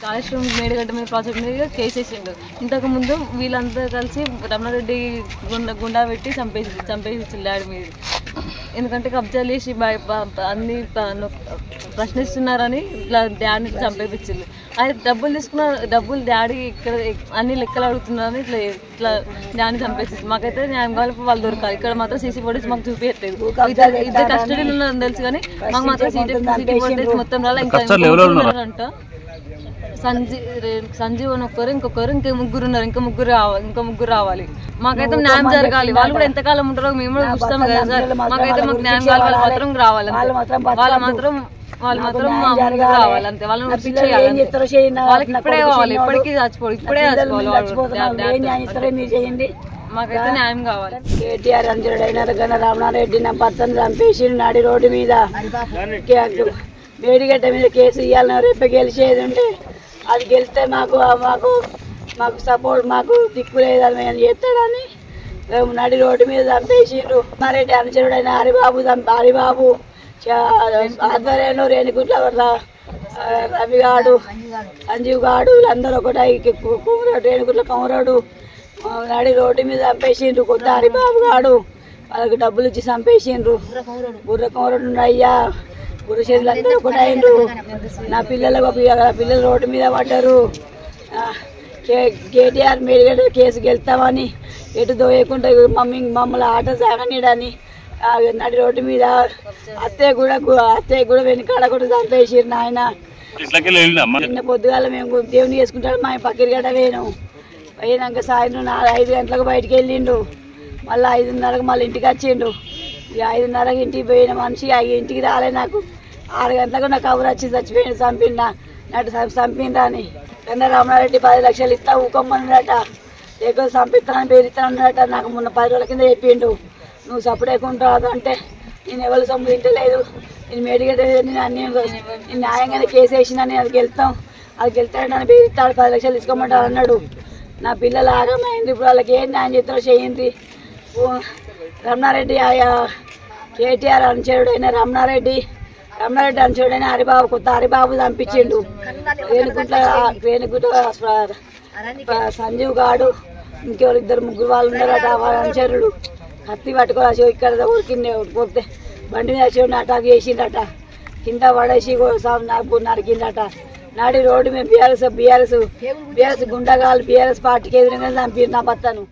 కాళేశ్వరం మేడిగడ్డ మీద ప్రాజెక్ట్ మీద కేసు వేసిండు. ఇంతకు ముందు వీళ్ళంతా కలిసి రమణారెడ్డి గుండా పెట్టి చంపేసి డాడీ మీద. ఎందుకంటే కబ్జాలు చేసి అన్ని ప్రశ్నిస్తున్నారని ఇట్లా డాడీని చంపేపించింది. అది డబ్బులు తీసుకున్న డబ్బులు డాడీ ఇక్కడ అన్ని లెక్కలు అడుగుతున్నారని ఇట్లా డాడీని చంపేసింది. మాకైతే న్యాయం కావాలి, వాళ్ళు దొరకాలి. ఇక్కడ మాత్రం సీసీ ఫోటేజ్ మాకు చూపించట్లేదు. ఇద్దరు కస్టడీలో ఉన్నారని తెలుసు కానీ మాకు మాత్రం సీసీ ఫోటేజ్ మొత్తం రాలే. ఇంకా అంట సంజీవ్ అని ఒక్కరు, ఇంకొకరు, ఇంక ముగ్గురు ఉన్నారు. ఇంకా ముగ్గురు రావాలి. మాకైతే న్యాయం జరగాలి. వాళ్ళు కూడా ఎంతకాలం ఉంటారో మేము కూడా చూస్తాం కదా సార్. మాకైతే మాకు న్యాయం కావాలి, వాళ్ళు మాత్రం రావాలి. వాళ్ళు మాత్రం రావాలి అంతే. వాళ్ళని శిక్ష చేయాలి. వాళ్ళకి ఇప్పుడే కావాలి, ఇప్పటికీ చచ్చిపోడు, ఇప్పుడే చచ్చిపోవాలి. మాకైతే న్యాయం కావాలి. కేటీఆర్ అంజరుడైన రమణారెడ్డి నా భర్తను చంపేసి నాడి రోడ్డు మీద మేడిగడ్డ మీద కేసు ఇవ్వాలని రేపు గెలిచేది ఉంటే అది గెలిస్తే మాకు సపోర్ట్, మాకు దిక్కు లేదని మేము చేస్తాడని నడి రోడ్డు మీద చంపేసిండ్రు. రమణారెడ్డి అనుచరుడైన హరిబాబు ఆధ్వర్యంలో రేణుగుట్ల రవిగాడు, సంజీవ్ గాడు వీళ్ళందరూ ఒకటి రేణుగుట్ల కౌరడు నడి రోడ్డు మీద చంపేసిండ్రు. కొత్త హరిబాబు గాడు వాళ్ళకి డబ్బులు ఇచ్చి చంపేసిండ్రు. బుర్ర కౌరడు అయ్యా గురు చేతులు అందరూ ఒకటి అయిండ్రు. నా పిల్లలు రోడ్డు మీద పడ్డారు. కేటీఆర్ మేడిగడ్డ కేసు గెలుస్తామని ఎటు దోయకుండా మమ్మల్ని ఆట సాగనీడని నడి రోడ్డు మీద అత్తయ్య కూడా వెనకాడ కూడా చంపేసిరు. నాయన నిన్న పొద్దుగాల మేము దేవుని చేసుకుంటాడు మా పక్కిరిగడ్డ పోయినాక సాయంత్రం 5 గంటలకు బయటికి వెళ్ళిండు. మళ్ళీ 5:30కు మళ్ళీ ఇంటికి వచ్చిండు. 5:30కి ఇంటికి పోయిన మనిషి ఇంటికి రాలే. నాకు 6 గంటలకు నాకు కబురు వచ్చి చచ్చిపోయింది, చంపిండా అని. కన్నా రమణారెడ్డి 10 లక్షలు ఇస్తా ఊకమ్మన్నట, లేకపోతే చంపిస్తానని పేరుస్తానన్నట. నాకు మొన్న 10 రోజుల కింద చెప్పిండు. నువ్వు సపరేకుంటావు అంటే నేను ఎవరు సొమ్ము తింటలేదు, నేను మేడిగడ్డ నేను న్యాయంగానే కేసు వేసినా నేను అది గెలుతాడు నన్ను పేరుస్తాడు, 10 లక్షలు తీసుకోమంటాడు అన్నాడు. నా పిల్లలు ఆగమైంది. ఇప్పుడు వాళ్ళకి ఏం న్యాయం చేస్తారో చేయండి. రమణారెడ్డి కేటీఆర్ అనుచరుడైన రమణారెడ్డి అనుచరుడైన హరిబాబు, కొత్త హరిబాబు చంపించిండు. రేణుగుట్ల సంజీవ్ గాడు ఇంకెవరు 2-3 వాళ్ళు ఉన్నారట. వాళ్ళ అనుచరుడు కత్తి పట్టుకోవాలి ఇక్కడ కొడితే బండి మీద వచ్చి అటాక్ చేసిండట. కింద పడేసి నరికిందట. నాడి రోడ్డు మీద బీఆర్ఎస్ గుండగాలు బీఆర్ఎస్ పార్టీకి ఎదురుగా చంపి నా భర్తను.